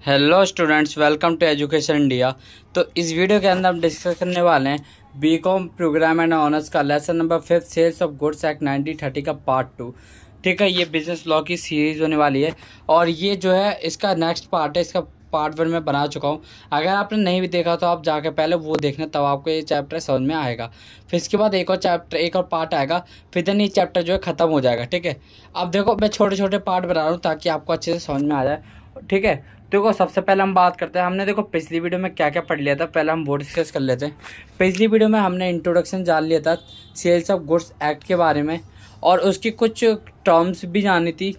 Hello students, welcome to education India. तो इस video के अंदर हम डिस्कस करने वाले हैं बीकॉम प्रोग्राम एंड ऑनर्स का lesson number 5 sales of goods act 1930 का पार्ट 2। ठीक है, ये बिजनेस लॉ की सीरीज़ होने वाली है और ये जो है इसका नेक्स्ट पार्ट है। इसका पार्ट 1 में बना चुका हूँ। अगर आपने नहीं भी देखा तो आप जाके पहले वो देखना, तब आपको ये चैप्टर समझ में आएगा। फिर इसके बाद एक और पार्ट आएगा, फिर देन ये चैप्टर जो है ख़त्म हो जाएगा। ठीक है, अब देखो मैं छोटे छोटे पार्ट बना रहा हूँ ताकि आपको अच्छे से समझ में आ जाए। ठीक है, देखो सबसे पहले हम बात करते हैं। हमने देखो पिछली वीडियो में क्या क्या पढ़ लिया था, पहले हम वो डिस्कस कर लेते हैं। पिछली वीडियो में हमने इंट्रोडक्शन जान लिया था सेल्स ऑफ गुड्स एक्ट के बारे में और उसकी कुछ टर्म्स भी जानी थी।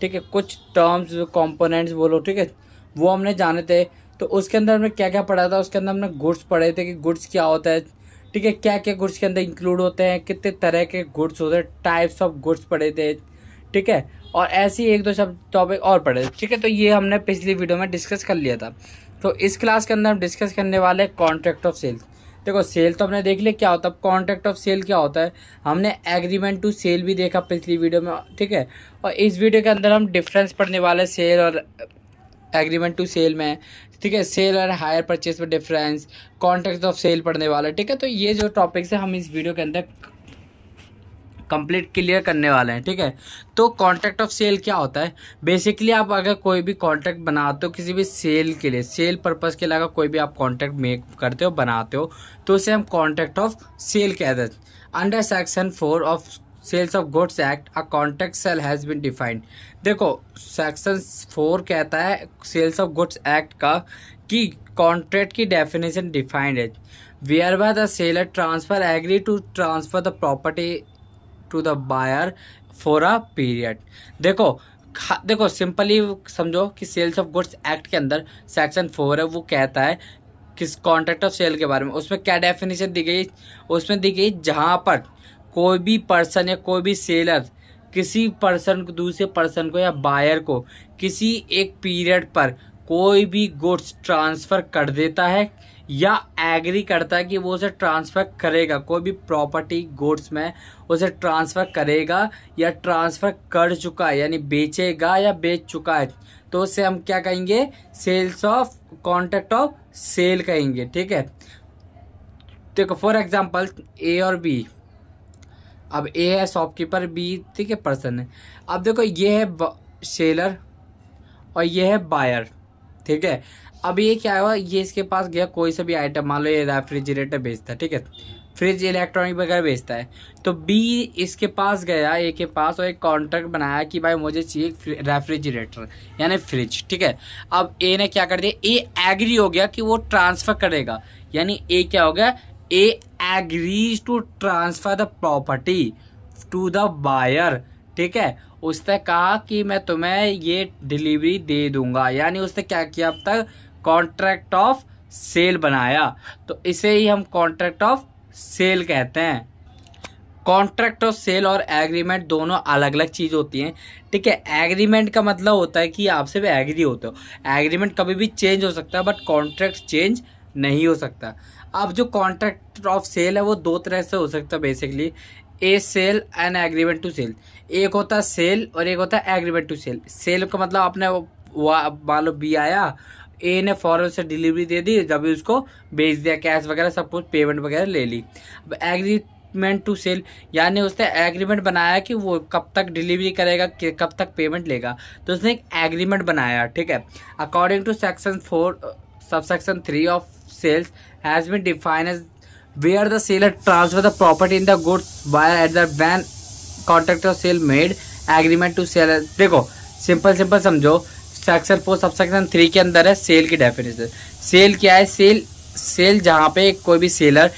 ठीक है, कुछ टर्म्स कंपोनेंट्स बोलो, ठीक है, वो हमने जाने थे। तो उसके अंदर हमने क्या क्या पढ़ा था, उसके अंदर हमने गुड्स पढ़े थे कि गुड्स क्या होता है। ठीक है, क्या क्या गुड्स के अंदर इंक्लूड होते हैं, कितने तरह के गुड्स होते हैं, टाइप्स ऑफ गुड्स पढ़े थे। ठीक है, और ऐसे ही एक दो सब टॉपिक और पढ़े। ठीक है, तो ये हमने पिछली वीडियो में डिस्कस कर लिया था। तो इस क्लास के अंदर हम डिस्कस करने वाले हैं कॉन्ट्रैक्ट ऑफ सेल्स। देखो सेल तो हमने देख लिया क्या होता है, कॉन्ट्रैक्ट ऑफ सेल क्या होता है। हमने एग्रीमेंट टू सेल भी देखा पिछली वीडियो में। ठीक है, और इस वीडियो के अंदर हम डिफरेंस पढ़ने वाले सेल और एग्रीमेंट टू सेल में। ठीक है, सेल और हायर परचेज में डिफरेंस, कॉन्ट्रैक्ट ऑफ सेल पढ़ने वाला। ठीक है, तो ये जो टॉपिक्स है हम इस वीडियो के अंदर कंप्लीट क्लियर करने वाले हैं। ठीक है, तो कॉन्ट्रैक्ट ऑफ सेल क्या होता है। बेसिकली आप अगर कोई भी कॉन्ट्रैक्ट बनाते हो किसी भी सेल के लिए, सेल पर्पस के लिए अगर कोई भी आप कॉन्ट्रैक्ट मेक करते हो, बनाते हो, तो उसे हम कॉन्ट्रैक्ट ऑफ सेल कहते हैं। Under section 4 of sales of goods act a contract sale has been defined. देखो सेक्शन 4 कहता है सेल्स ऑफ गुड्स एक्ट का कि कॉन्ट्रैक्ट की डेफिनेशन डिफाइंड है। Whereby the seller transfer agree to transfer the property to the buyer for a period. देखो simply समझो कि सेल्स ऑफ गुड्स एक्ट के अंदर सेक्शन 4 है, वो कहता है किस कॉन्ट्रैक्ट ऑफ सेल के बारे में। उसमें क्या डेफिनेशन दी गई, उसमें दी गई जहां पर कोई भी पर्सन या कोई भी सेलर किसी पर्सन को, दूसरे पर्सन को या बायर को किसी एक पीरियड पर कोई भी गुड्स ट्रांसफर कर देता है या एग्री करता है कि वो उसे ट्रांसफर करेगा, कोई भी प्रॉपर्टी गुड्स में उसे ट्रांसफर करेगा या ट्रांसफर कर चुका है, यानी बेचेगा या बेच चुका है, तो उसे हम क्या कहेंगे, sales of contract of sale कहेंगे। ठीक है, देखो फॉर एग्जांपल ए और बी। अब ए है शॉपकीपर, बी ठीक है पर्सन है। अब देखो ये है सेलर और ये है बायर। ठीक है, अब ये क्या हुआ, ये इसके पास गया कोई सा भी आइटम, मान लो ये रेफ्रिजरेटर बेचता है, ठीक है, फ्रिज इलेक्ट्रॉनिक वगैरह बेचता है। तो बी इसके पास गया, ए के पास, और एक कॉन्ट्रैक्ट बनाया कि भाई मुझे चाहिए रेफ्रिजरेटर यानी फ्रिज। ठीक है, अब ए ने क्या कर दिया, ए एग्री हो गया कि वो ट्रांसफर करेगा, यानी ए क्या हो गया, A agrees to transfer the property to the buyer. ठीक है, उसने कहा कि मैं तुम्हें ये डिलीवरी दे दूंगा, यानी उसने क्या किया, अब तक कॉन्ट्रैक्ट ऑफ सेल बनाया। तो इसे ही हम कॉन्ट्रैक्ट ऑफ सेल कहते हैं। कॉन्ट्रैक्ट ऑफ सेल और एग्रीमेंट दोनों अलग अलग चीज होती हैं। ठीक है, एग्रीमेंट का मतलब होता है कि आपसे भी एग्री होते हो। एग्रीमेंट कभी भी चेंज हो सकता है बट कॉन्ट्रैक्ट चेंज नहीं हो सकता। अब जो कॉन्ट्रैक्ट ऑफ सेल है वो दो तरह से हो सकता है basically, a sale and agreement to sale. एक होता है सेल और एक होता है एग्रीमेंट टू सेल। सेल का मतलब आपने मान लो बी आया, ए ने फौरन से डिलीवरी दे दी, जब भी उसको बेच दिया, कैश वगैरह सब कुछ पेमेंट वगैरह ले ली। अब एग्रीमेंट टू सेल यानी उसने एग्रीमेंट बनाया कि वो कब तक डिलीवरी करेगा, कब तक पेमेंट लेगा, तो उसने एक एग्रीमेंट बनाया। ठीक है, according to section 4 subsection 3 of sales has been defined as where the seller transfer the property in the goods buyer at the when contract of sale made agreement to sell। देखो simple समझो, section 4 subsection 3 के अंदर है cell की definition. Cell क्या है, cell जहाँ पे कोई भी सेलर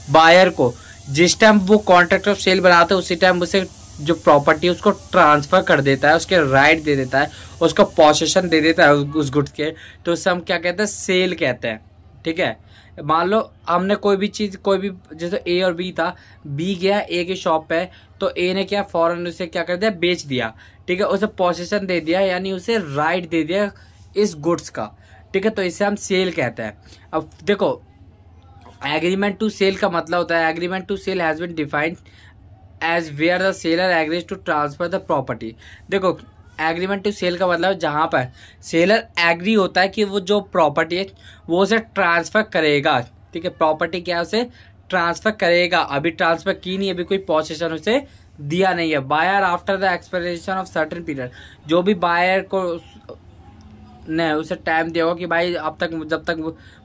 बायर को जिस टाइम वो कॉन्ट्रैक्ट ऑफ सेल बनाते हैं उसी टाइम उसे जो प्रॉपर्टी है उसको ट्रांसफर कर देता है, उसके राइट दे देता है, उसको पोसेशन दे देता है उस गुड्स के, तो उससे हम क्या कहते हैं, सेल कहते हैं। ठीक है, मान लो हमने कोई भी चीज, कोई भी, जैसे ए और बी था, बी गया ए की शॉप पे, तो ए ने क्या फौरन उसे क्या कर दिया, बेच दिया। ठीक है, उसे पोजीशन दे दिया, यानी उसे राइट दे दिया इस गुड्स का। ठीक है, तो इसे हम सेल कहते हैं। अब देखो एग्रीमेंट टू सेल का मतलब होता है, agreement to sale has been defined as where the seller agrees to transfer the property. देखो एग्रीमेंट टू सेल का मतलब जहाँ पर सेलर एग्री होता है कि वो जो प्रॉपर्टी है वो उसे ट्रांसफर करेगा। ठीक है, प्रॉपर्टी क्या है, उसे ट्रांसफर करेगा। अभी ट्रांसफर की नहीं, अभी कोई पोजीशन उसे दिया नहीं है। Buyer after the expiration of certain period, जो भी बायर को ने उसे टाइम दिया होगा कि भाई अब तक, जब तक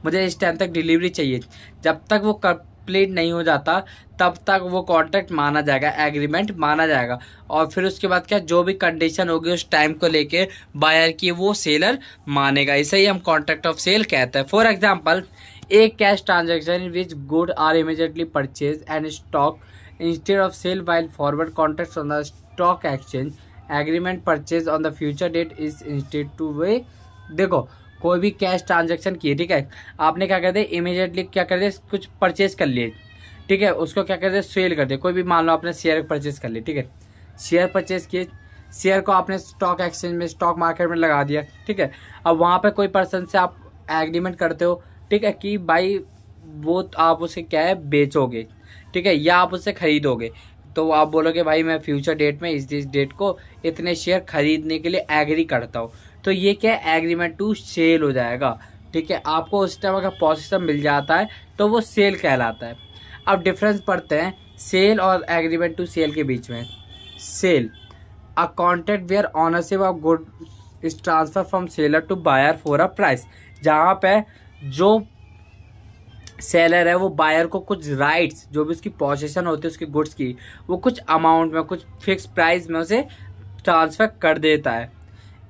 मुझे इस टाइम तक डिलीवरी चाहिए, जब तक वो कंप्लीट नहीं हो जाता तब तक वो कॉन्ट्रैक्ट माना जाएगा, एग्रीमेंट माना जाएगा। और फिर उसके बाद क्या, जो भी कंडीशन होगी उस टाइम को लेके बायर की, वो सेलर मानेगा। इसे ही हम कॉन्ट्रैक्ट ऑफ सेल कहते हैं। For example, a cash transaction in which goods are immediately purchased and stock instead of sale, while forward contracts on the stock exchange agreement purchase on the future date is instead to way। देखो, कोई भी cash transaction की, ठीक है, आपने क्या कर दिया, इमीडिएटली क्या कर दिया, कुछ परचेज कर लिए, ठीक है, उसको क्या कर दिया, सेल कर दिया। कोई भी मान लो आपने शेयर परचेज कर लिए, ठीक है, शेयर परचेज किए, शेयर को आपने स्टॉक एक्सचेंज में, स्टॉक मार्केट में लगा दिया, ठीक है। अब वहाँ पे कोई पर्सन से आप एग्रीमेंट करते हो, ठीक है, कि भाई वो आप उसे क्या है, बेचोगे, ठीक है, या आप उससे खरीदोगे। तो आप बोलोगे भाई मैं फ्यूचर डेट में इस डेट को इतने शेयर खरीदने के लिए एग्री करता हूँ, तो ये क्या है, एग्रीमेंट टू सेल हो जाएगा। ठीक है, आपको उस टाइम अगर पोजीशन मिल जाता है तो वो सेल कहलाता है। अब डिफरेंस पढ़ते हैं सेल और एग्रीमेंट टू सेल के बीच में। Sale, a contract where ownership of good is transfer from seller to buyer for a price, जहाँ पे जो सेलर है वो बायर को कुछ राइट्स, जो भी उसकी पोजीशन होती है उसकी गुड्स की, वो कुछ अमाउंट में, कुछ फिक्स प्राइस में उसे ट्रांसफर कर देता है।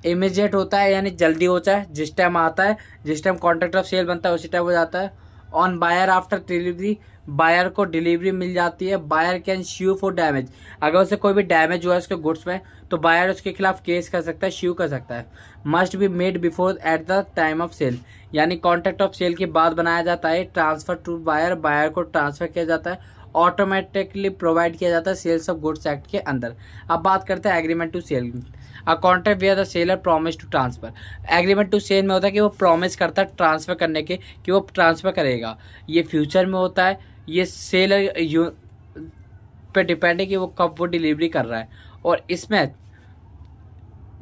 इमीडिएट होता है यानी जल्दी होता है, जिस टाइम आता है, जिस टाइम कॉन्ट्रैक्ट ऑफ सेल बनता है उसी टाइम हो जाता है। On buyer after delivery, buyer को डिलीवरी मिल जाती है। Buyer can sue for damage, अगर उसे कोई भी डैमेज हुआ है उसके गुड्स में तो बायर उसके खिलाफ केस कर सकता है, स्यू कर सकता है। Must be made before at the time of sale, यानी कॉन्ट्रैक्ट ऑफ सेल के बाद बनाया जाता है। ट्रांसफर टू बायर, बायर को ट्रांसफर किया जाता है, ऑटोमेटिकली प्रोवाइड किया जाता है सेल्स ऑफ गुड्स एक्ट के अंदर। अब बात करते हैं agreement to sale. A contract where the seller promise to transfer, agreement to sale में होता है कि वो प्रॉमिस करता है ट्रांसफर करने के, कि वो ट्रांसफर करेगा। ये फ्यूचर में होता है, ये सेलर पे डिपेंड है कि वो कब वो डिलीवरी कर रहा है। और इसमें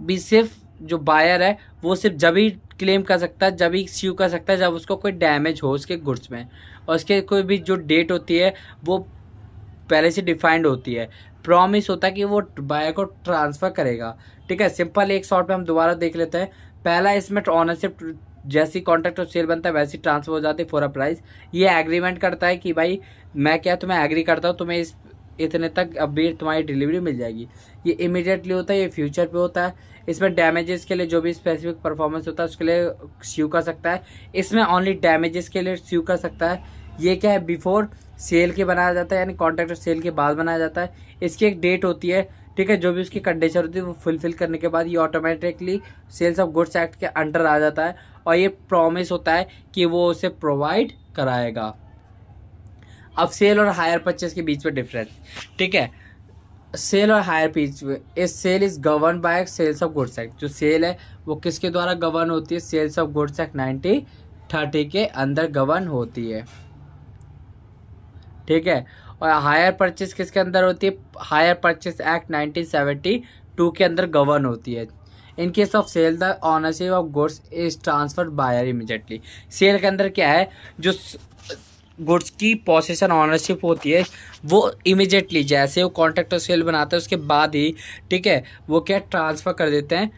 भी सिर्फ जो बायर है वो सिर्फ जब ही क्लेम कर सकता है, जब ही स्यू कर सकता है, जब उसको कोई डैमेज हो उसके गुड्स में, और उसके कोई भी जो डेट होती है वो पहले से डिफाइंड होती है। प्रॉमिस होता है कि वो बायर को ट्रांसफर करेगा। ठीक है, सिंपल एक शॉर्ट में हम दोबारा देख लेते हैं। पहला, इसमें ऑनरशिप जैसी कॉन्ट्रैक्ट ऑफ सेल बनता है वैसी ट्रांसफर हो जाती है फॉर अ प्राइस। ये एग्रीमेंट करता है कि भाई मैं क्या, तुम्हें एग्री करता हूँ, तुम्हें इस इतने तक अभी तुम्हारी डिलीवरी मिल जाएगी। ये इमीडिएटली होता है, ये फ्यूचर पे होता है। इसमें डैमेजेस के लिए जो भी स्पेसिफिक परफॉर्मेंस होता है उसके लिए स्यू कर सकता है। इसमें ओनली डैमेजेस के लिए स्यू कर सकता है। ये क्या है, बिफोर सेल के बनाया जाता है, यानी कॉन्ट्रैक्ट ऑफ सेल के बाद बनाया जाता है। इसकी एक डेट होती है, ठीक है, जो भी उसकी कंडीशन होती है वो फुलफिल करने के बाद ये automatically sales of goods act के अंडर आ जाता है, और ये प्रॉमिस होता है कि वो उसे प्रोवाइड कराएगा। अब सेल और हायर परचेज के बीच में डिफरेंस, ठीक है, सेल और हायर बीच में, इस sale is govern by sales of goods act. जो सेल है वो किसके द्वारा गवर्न होती है, सेल्स ऑफ गुड्स एक्ट 1930 के अंदर गवर्न होती है। ठीक है, और हायर परचेज किसके अंदर होती है, हायर परचेज एक्ट 1972 के अंदर गवर्न होती है। In case of sale the ownership of goods is transferred buyer immediately. Sale के अंदर क्या है, जो गुड्स की पोसेशन ऑनरशिप होती है वो इमीडिएटली, जैसे वो कॉन्ट्रैक्ट ऑफ सेल बनाता है उसके बाद ही, ठीक है, वो क्या ट्रांसफर कर देते हैं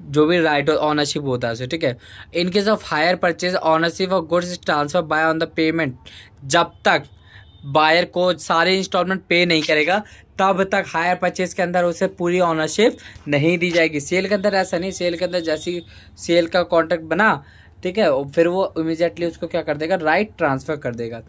जो भी राइट ऑनरशिप होता है उसे। ठीक है, in case of hire purchase ownership of goods is transfer by on the payment, जब तक बायर को सारे इंस्टॉलमेंट पे नहीं करेगा तब तक हायर परचेज के अंदर उसे पूरी ऑनरशिप नहीं दी जाएगी। सेल के अंदर ऐसा नहीं, सेल के अंदर जैसी सेल का कॉन्ट्रैक्ट बना, ठीक है, फिर वो इमीडिएटली उसको क्या कर देगा, राइट ट्रांसफर कर देगा।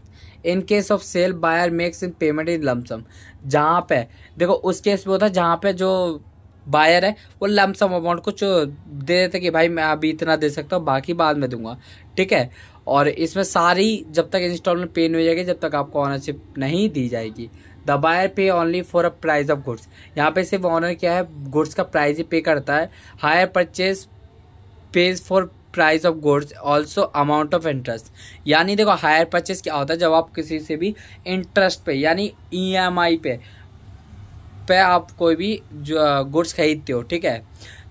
In case of sale buyer makes in payment in lump sum, जहाँ पे देखो उस केस में होता है जहाँ पे जो बायर है वो लमसम अमाउंट कुछ दे देते कि भाई मैं अभी इतना दे सकता हूँ, बाकी बाद में दूंगा। ठीक है, और इसमें सारी जब तक इंस्टॉलमेंट पे नहीं हो जाएगी जब तक आपको ऑनरशिप नहीं दी जाएगी। द बायर पे only for a price of goods, यहाँ पे सिर्फ ऑनर क्या है, गुड्स का प्राइस ही पे करता है। Hire purchase page for price of goods also amount of interest, यानी देखो हायर परचेज क्या होता है, जब आप किसी से भी इंटरेस्ट पे यानी EMI पे आप कोई भी गुड्स खरीदते हो, ठीक है,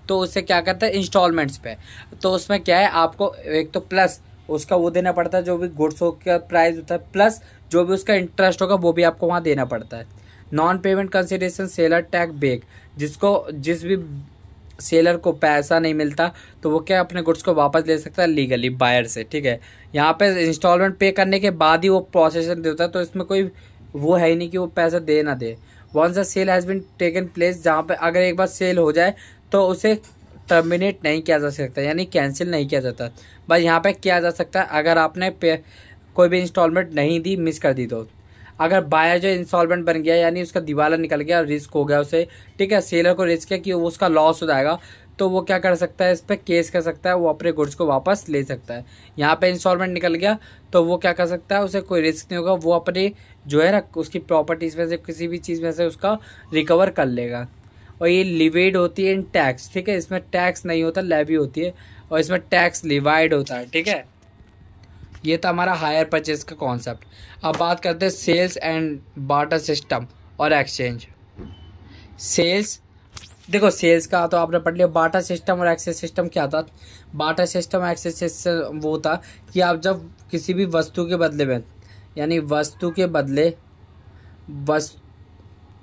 तो उससे क्या करता है इंस्टॉलमेंट्स पे, तो उसमें क्या है आपको एक तो प्लस उसका वो देना पड़ता है जो भी गुड्स का प्राइस होता है, प्लस जो भी उसका इंटरेस्ट होगा वो भी आपको वहाँ देना पड़ता है। Non payment consideration seller takes back, जिस भी सेलर को पैसा नहीं मिलता तो वो क्या अपने गुड्स को वापस ले सकता है लीगली बायर से, ठीक है। यहाँ पे इंस्टॉलमेंट पे करने के बाद ही वो प्रोसेसन देता है, तो इसमें कोई वो है ही नहीं कि वो पैसा दे ना दे। Once the sale has been taken place, जहाँ पे अगर एक बार सेल हो जाए तो उसे टर्मिनेट नहीं किया जा सकता, यानी कैंसिल नहीं किया जाता। बस यहाँ पे किया जा सकता है अगर आपने कोई भी इंस्टॉलमेंट नहीं दी, मिस कर दी तो। अगर बायर जो इंस्टॉलमेंट बन गया यानी उसका दिवाला निकल गया, रिस्क हो गया उसे, ठीक है, सेलर को रिस्क है कि उसका लॉस हो जाएगा, तो वो क्या कर सकता है, इस पर केस कर सकता है, वो अपने गुड्स को वापस ले सकता है। यहाँ पे इंस्टॉलमेंट निकल गया तो वो क्या कर सकता है, उसे कोई रिस्क नहीं होगा, वो अपने जो है ना उसकी प्रॉपर्टीज़ में से किसी भी चीज़ में से उसका रिकवर कर लेगा। और ये लिवेड होती है इन टैक्स, ठीक है, इसमें टैक्स नहीं होता, लेवी होती है, और इसमें टैक्स लिवाइड होता है, ठीक है। ये था हमारा हायर परचेज का कॉन्सेप्ट। अब बात करते हैं सेल्स एंड बार्टर सिस्टम और एक्सचेंज। सेल्स, देखो सेल्स का तो आपने पढ़ लिया, बार्टर सिस्टम और एक्सचेंज सिस्टम क्या था। बार्टर सिस्टम एक्सचेंज सिस्टम वो था कि आप जब किसी भी वस्तु के बदले में, यानी वस्तु के बदले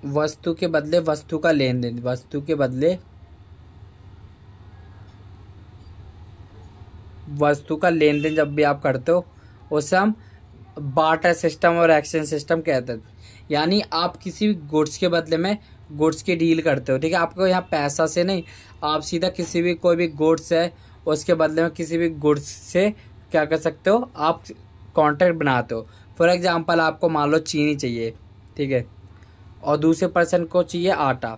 वस्तु का लेन देन, वस्तु के बदले वस्तु का लेन देन जब भी आप करते हो उसे हम बार्टर सिस्टम और एक्सचेंज सिस्टम कहते हैं। यानी आप किसी भी गुड्स के बदले में गुड्स की डील करते हो, ठीक है, आपको यहाँ पैसा से नहीं, आप सीधा किसी भी कोई भी गुड्स है उसके बदले में किसी भी गुड्स से क्या कर सकते हो, आप कॉन्ट्रैक्ट बनाते हो। फॉर एग्जांपल आपको मान लो चीनी चाहिए, ठीक है, और दूसरे पर्सन को चाहिए आटा।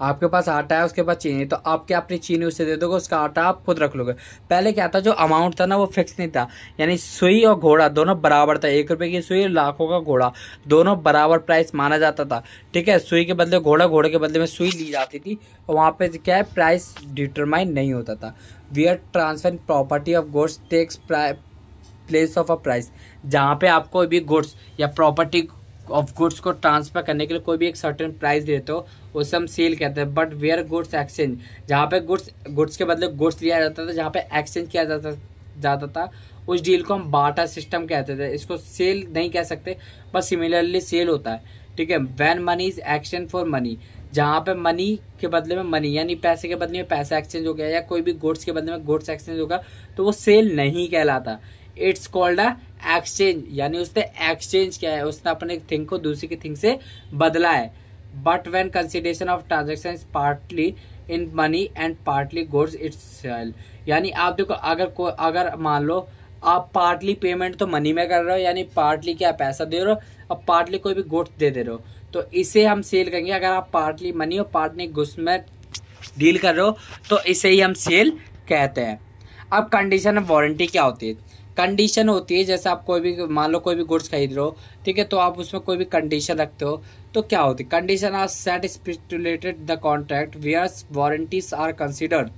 आपके पास आटा है, उसके पास चीनी, तो आप क्या अपनी चीनी उसे दे दोगे, उसका आटा आप खुद रख लोगे। पहले क्या था, जो अमाउंट था ना वो फिक्स नहीं था, यानी सुई और घोड़ा दोनों बराबर था, 1 रुपए की सुई, लाखों का घोड़ा, दोनों बराबर प्राइस माना जाता था, ठीक है। सुई के बदले घोड़ा, घोड़े के बदले में सुई ली जाती थी, और वहाँ पे क्या है प्राइस डिटरमाइन नहीं होता था। Where transfer property of goods takes place of a price, जहाँ पे आप कोई भी गुड्स या प्रॉपर्टी ऑफ गुड्स को ट्रांसफर करने के लिए कोई भी एक सर्टेन प्राइस देते हो उसे हम सेल कहते हैं। बट वेयर गुड्स एक्सचेंज, जहाँ पे गुड्स के बदले गुड्स लिया जाता था, जहाँ पे एक्सचेंज किया जाता था उस डील को हम बार्टर सिस्टम कहते थे। इसको सेल नहीं कह सकते, बस सिमिलरली सेल होता है, ठीक है। When money is exchange for money, जहाँ पे मनी के बदले में मनी, यानी पैसे के बदले में पैसा एक्सचेंज हो गया, या कोई भी गुड्स के बदले में गुड्स एक्सचेंज होगा, तो वो सेल नहीं कहलाता। इट्स कॉल्ड अ एक्सचेंज, यानी उसने एक्सचेंज किया है, उसने अपने थिंग को दूसरी की थिंग से बदला है। But when consideration of transaction is partly in money and partly goods it's, यानी आप देखो अगर मान लो आप पार्टली पेमेंट तो मनी में कर रहे हो, यानी पार्टली क्या पैसा दे रहे हो, और पार्टली कोई भी गुड्स दे रहे हो, तो इसे हम सेल करेंगे। अगर आप पार्टली मनी और पार्टली गुड्स में डील कर रहे हो तो इसे ही हम सेल कहते हैं। अब कंडीशन ऑफ वारंटी क्या होती है। कंडीशन होती है जैसे आप कोई भी मान लो कोई भी गुड्स खरीद रहे हो, ठीक है, तो आप उसमें कोई भी कंडीशन रखते हो, तो क्या होती है, condition are set stipulated the contract where warranties are considered.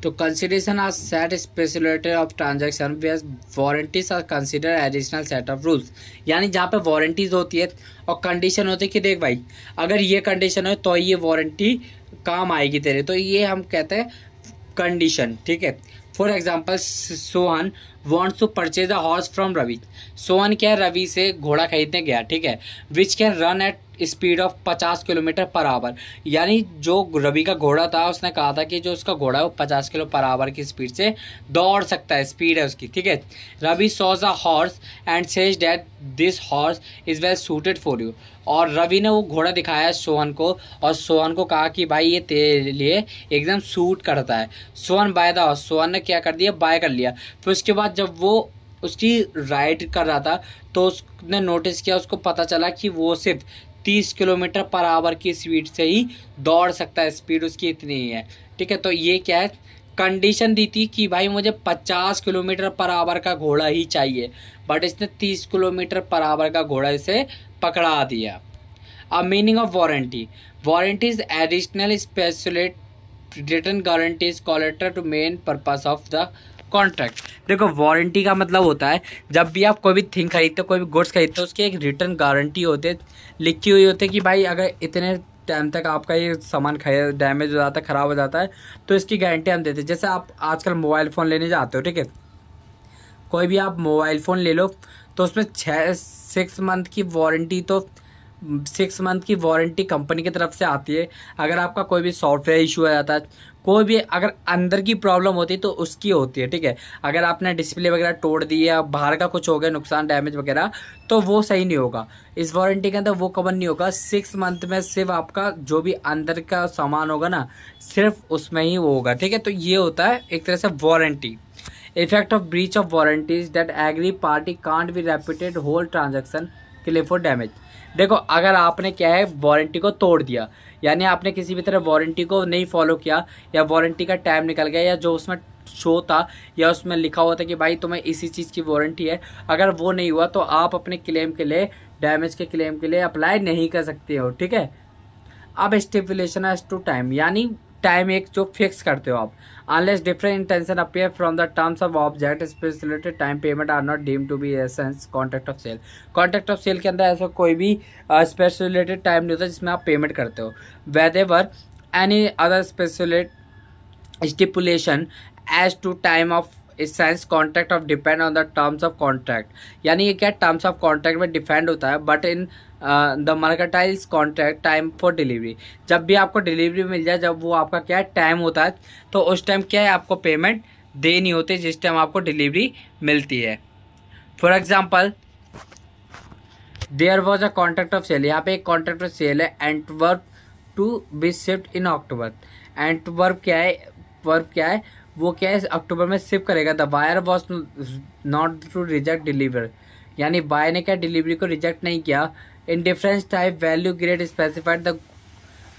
तो consideration are set speculated of transaction where warranties are consider additional set of rules, यानी जहाँ पे वारंटीज होती है और कंडीशन होती है कि देख भाई अगर ये कंडीशन है तो ये वारंटी काम आएगी तेरे, तो ये हम कहते हैं कंडीशन, ठीक है। For example Sohan wants to purchase a horse from Ravi. Sohan क्या है, रवि से घोड़ा खरीदने गया, ठीक है, which can run at speed of 50 kilometre per hour, यानी जो रवि का घोड़ा था उसने कहा था कि जो उसका घोड़ा है वो 50 किलो पर आवर की स्पीड से दौड़ सकता है, स्पीड है उसकी, ठीक है। Ravi saw a horse and says that this horse is well suited for you, और रवि ने वो घोड़ा दिखाया सोहन को, और सोहन को कहा कि भाई ये तेरे लिए एकदम सूट करता है। Sohan by the horse, Sohan ने क्या कर दिया, बाय कर लिया। फिर उसके बाद जब वो उसकी राइड कर रहा था तो उसने नोटिस किया, उसको पता चला कि वो सिर्फ 30 किलोमीटर पर आवर की स्पीड से ही दौड़ सकता है, स्पीड उसकी इतनी ही है, ठीक है। तो ये क्या है, कंडीशन दी थी कि भाई मुझे 50 किलोमीटर पर आवर का घोड़ा ही चाहिए, बट इसने 30 किलोमीटर पर आवर का घोड़ा इसे पकड़ा दिया। अब meaning of warranty, warranty is additional stipulate return guarantees collateral to main purpose of the contract. देखो वारंटी का मतलब होता है जब भी आप कोई भी थिंग खरीदते हो, कोई भी गुड्स खरीदते हो, उसकी एक रिटर्न गारंटी होती है, लिखी हुई होती है कि भाई अगर इतने टाइम तक आपका ये सामान डैमेज हो जाता है, ख़राब हो जाता है, तो इसकी गारंटी हम देते हैं। जैसे आप आजकल मोबाइल फ़ोन लेने जाते हो, ठीक है, कोई भी आप मोबाइल फ़ोन ले लो तो उसमें 6 मंथ की वारंटी, तो 6 मंथ की वारंटी कंपनी की तरफ से आती है। अगर आपका कोई भी सॉफ्टवेयर इशू आ जाता है, कोई भी अगर अंदर की प्रॉब्लम होती है तो उसकी होती है, ठीक है। अगर आपने डिस्प्ले वगैरह तोड़ दी या बाहर का कुछ हो गया नुकसान, डैमेज वगैरह, तो वो सही नहीं होगा। इस वारंटी के अंदर वो कवर नहीं होगा। 6 मंथ में सिर्फ आपका जो भी अंदर का सामान होगा ना, सिर्फ उसमें ही वो होगा, ठीक है। तो ये होता है एक तरह से warranty. Effect of breach of warranties that aggrieved party can't be repudiated whole transaction claim for damage. देखो अगर आपने क्या है वारंटी को तोड़ दिया, यानी आपने किसी भी तरह वारंटी को नहीं फॉलो किया, या वारंटी का टाइम निकल गया, या जो उसमें शो था या उसमें लिखा हुआ था कि भाई तुम्हें इसी चीज़ की वारंटी है, अगर वो नहीं हुआ तो आप अपने क्लेम के लिए, डैमेज के क्लेम के लिए अप्लाई नहीं कर सकते हो, ठीक है। अब स्टिपुलेशन एज टू टाइम, यानी टाइम एक जो फिक्स करते हो आप। Unless different intention appear from the terms of object specified time payment are not deemed to be essence contract of sale. Contract of sale के अंदर ऐसा कोई भी स्पेसिफिकेटेड टाइम नहीं होता जिसमें आप पेमेंट करते हो। Whatever any other specified stipulation as to time of essence contract of depend on the terms of contract, यानी ये क्या टर्म्स ऑफ कॉन्ट्रैक्ट में डिपेंड होता है। But in the mercantiles contract time for delivery, जब भी आपको डिलीवरी मिल जाए, जब वो आपका क्या टाइम होता है, तो उस टाइम क्या है आपको पेमेंट देनी होती है जिस टाइम आपको डिलीवरी मिलती है। For example there was a contract of sale, यहाँ पे एक कॉन्ट्रैक्ट ऑफ सेल है, Antwerp to be shift in October. Antwerp क्या है, वर्ब क्या है, वो क्या है अक्टूबर में शिफ्ट करेगा। The buyer was not to reject deliver, यानी बायर ने क्या डिलीवरी को रिजेक्ट नहीं किया। In difference type value grade specified the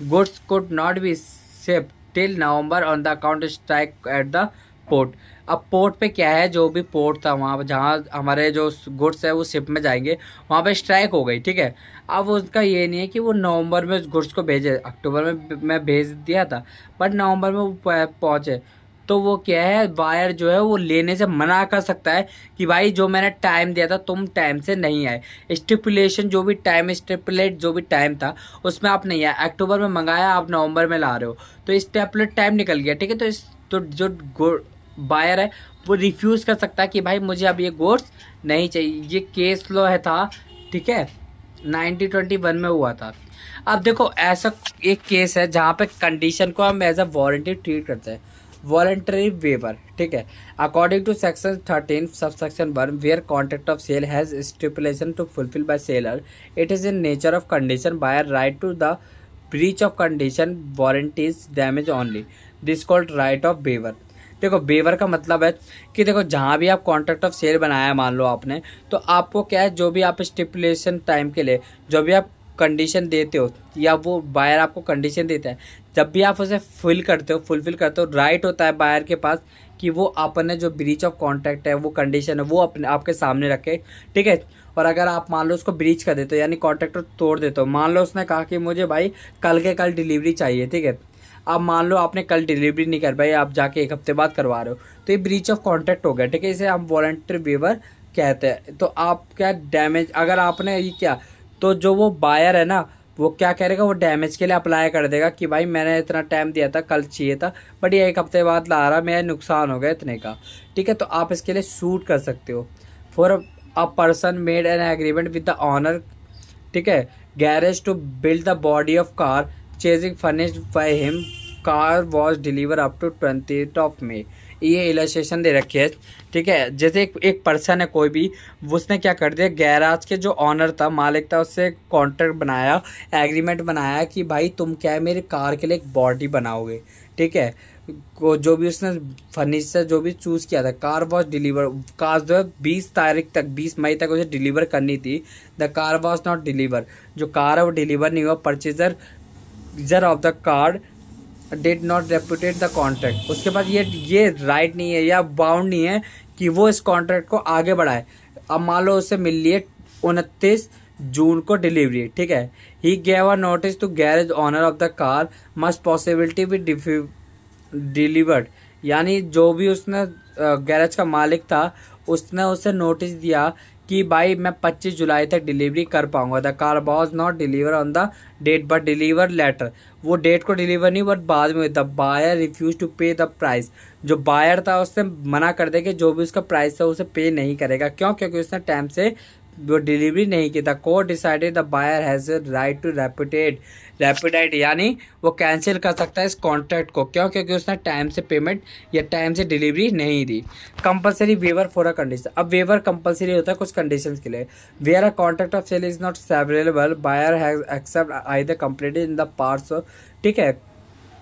goods could not be shift till November on the account strike at the port. अब port पे क्या है, जो भी पोर्ट था वहाँ जहाँ हमारे जो गुड्स है वो शिप में जाएंगे, वहाँ पे स्ट्राइक हो गई, ठीक है। अब उसका ये नहीं है कि वो नवंबर में उस गुड्स को भेजे, अक्टूबर में मैं भेज दिया था बट नवंबर में वो पहुँचे, तो वो क्या है बायर जो है वो लेने से मना कर सकता है कि भाई जो मैंने टाइम दिया था तुम टाइम से नहीं आए। स्टिपुलेशन जो भी टाइम स्टिपुलेट जो भी टाइम था उसमें आप नहीं आए, अक्टूबर में मंगाया आप नवंबर में ला रहे हो, तो स्टिपुलेट टाइम निकल गया, ठीक है। तो इस तो जो बायर है वो रिफ्यूज़ कर सकता है कि भाई मुझे अब ये गुड्स नहीं चाहिए। ये केस लॉ है था, ठीक है, 1921 में हुआ था। अब देखो ऐसा एक केस है जहाँ पे कंडीशन को हम एज अ वारंटी ट्रीट करते हैं, वॉलंटरी वेवर, ठीक है। According to section 13 subsection 1 where contract of sale has stipulation to fulfil by seller, it is in nature of condition buyer right to the breach of condition warranties damage only, this called right of waiver. देखो waiver का मतलब है कि देखो जहाँ भी आप contract of cell बनाया मान लो आपने, तो आपको क्या है जो भी आप स्टिपुलेशन टाइम के लिए जो भी आप कंडीशन देते हो या वो बायर आपको कंडीशन देता है, जब भी आप उसे फुलफिल करते हो, राइट होता है बायर के पास कि वो आपने जो ब्रीच ऑफ कॉन्ट्रैक्ट है वो कंडीशन है वो अपने आपके सामने रखे, ठीक है। और अगर आप मान लो उसको ब्रीच कर देते हो यानी कॉन्ट्रैक्ट तोड़ देते हो, मान लो उसने कहा कि मुझे भाई कल के कल डिलीवरी चाहिए, ठीक है। अब मान लो आपने कल डिलीवरी नहीं कर पाई, आप जाके 1 हफ्ते बाद करवा रहे हो, तो ये ब्रीच ऑफ कॉन्ट्रैक्ट हो गया, ठीक है। इसे हम वॉलंटरी वेवर कहते हैं। तो आप क्या डैमेज अगर आपने ये क्या, तो जो वो बायर है ना वो क्या करेगा, वो डैमेज के लिए अप्लाई कर देगा कि भाई मैंने इतना टाइम दिया था, कल चाहिए था बट ये 1 हफ्ते बाद ला रहा, मेरा नुकसान हो गया इतने का, ठीक है। तो आप इसके लिए सूट कर सकते हो। For a person made an agreement with the owner, ठीक है, garage to build the body of car चेजिंग furnished by him, car was deliver up to 20th of May। ये इलस्ट्रेशन दे रखी है, ठीक है। जैसे एक पर्सन है कोई भी, उसने क्या कर दिया, गैराज के जो ऑनर था, मालिक था, उससे कॉन्ट्रैक्ट बनाया, एग्रीमेंट बनाया कि भाई तुम क्या है मेरी कार के लिए एक बॉडी बनाओगे, ठीक है। को जो भी उसने फर्नीचर जो भी चूज़ किया था, कार वॉज डिलीवर, कार जो है 20 तारीख तक 20 मई तक उसे डिलीवर करनी थी, the car was not deliver, जो कार है वो डिलीवर नहीं हुआ। Purchaser of the car did not repudiate the contract, उसके बाद ये राइट नहीं है या बाउंड नहीं है कि वो इस कॉन्ट्रैक्ट को आगे बढ़ाए। अब मान लो उससे मिल लिए 29 जून को डिलीवरी, ठीक है। He gave a notice to garage owner of the car must possibility be delivered, यानी जो भी उसने गैरेज का मालिक था उसने उसे नोटिस दिया कि भाई मैं 25 जुलाई तक डिलीवरी कर पाऊंगा। The car was not deliver on the date but deliver later. वो डेट को डिलीवर नहीं बट बाद में। The buyer refuse to pay the price. जो बायर था उसने मना कर दिया कि जो भी उसका प्राइस था उसे पे नहीं करेगा। क्यों? क्योंकि उसने टाइम से वो डिलीवरी नहीं की। The court decided the buyer has a right to repudiate यानी वो कैंसिल कर सकता है इस कॉन्ट्रैक्ट को। क्यों? क्योंकि उसने टाइम से पेमेंट या टाइम से डिलीवरी नहीं दी। Compulsory waiver for a condition. अब वेवर कंपलसरी होता है कुछ कंडीशंस के लिए। Where a contract of sale is not severable buyer has accept either completed in the parts. ठीक है,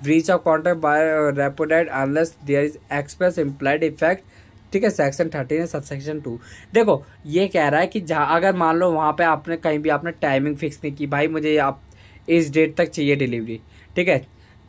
breach of contract by repudiate unless there is express implied effect. ठीक है, सेक्शन 13 है सबसेक्शन 2। देखो ये कह रहा है कि जहाँ अगर मान लो वहाँ पे आपने कहीं भी आपने टाइमिंग फिक्स नहीं की, भाई मुझे आप इस डेट तक चाहिए डिलीवरी, ठीक है,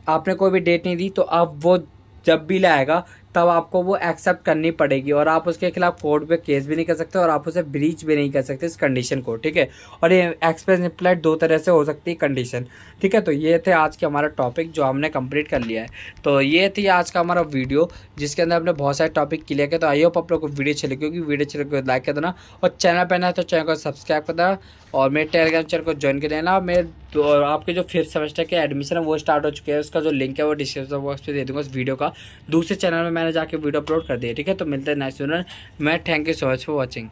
आपने कोई भी डेट नहीं दी, तो आप वो जब भी लाएगा तब आपको वो एक्सेप्ट करनी पड़ेगी और आप उसके खिलाफ कोर्ट पे केस भी नहीं कर सकते और आप उसे ब्रीच भी नहीं कर सकते इस कंडीशन को। ठीक है, और ये एक्सप्रेस इम्प्लाइड दो तरह से हो सकती है कंडीशन। ठीक है, तो ये थे आज के हमारा टॉपिक जो हमने कंप्लीट कर लिया है। तो ये थी आज का हमारा वीडियो जिसके अंदर हमने बहुत सारे टॉपिक क्लियर किया। तो आई होप आप लोग को वीडियो अच्छी लगी होगी। वीडियो अच्छी लगी लाइक कर देना और चैनल पर ना तो चैनल को सब्सक्राइब कर देना और मेरे टेलीग्राम चैनल को ज्वाइन कर देना। और आपके जो 5th सेमेस्टर के एडमिशन है वो स्टार्ट हो चुके हैं, उसका जो लिंक है वो डिस्क्रिप्शन बॉक्स पे दे दूंगा उस वीडियो का। दूसरे चैनल में मैंने जाके वीडियो अपलोड कर दिया। ठीक है, तो मिलते हैं नेक्स्ट वीडियो में। मैं thank you so much for watching.